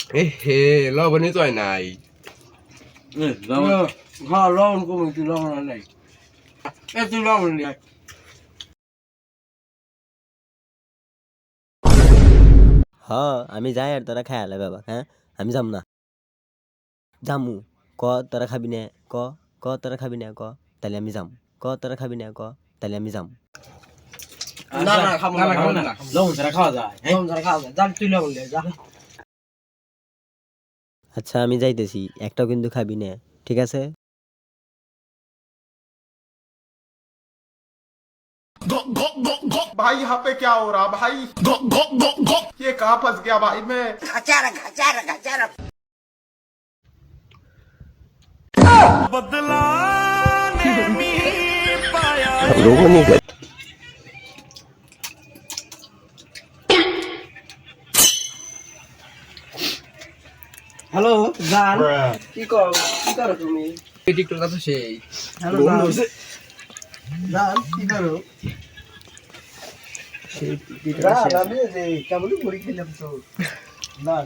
এ হে লবণই তো হয় নাই হ্যাঁ লবণ কম একটু লবণ নাই একটু লবণ নাই হ আমি যাই আর তোরা খাই আলে বাবা হ্যাঁ আমি যাম না যামু ক তোরা খাবি না ক ক তোরা খাবি না ক তাহলে আমি যাম ক তোরা খাবি না ক তাহলে আমি যাম না না খাবো না লবণ ছাড়া খাওয়া যায় লবণ ছাড়া খাওয়া যায় যা তুই লবণ দে যা আচ্ছা আমি যাইতেছি একটাও কিন্তু খাবি না ঠিক আছে भाई यहाँ पे क्या हो रहा भाई ये कहाँ फंस गया भाई मैं लोगों ने হ্যালো জান কি করো তুমি টিকটক আছে সেই হ্যালো জান কি করো জান আমি যে কেমন মুড়ি খেলাম তো না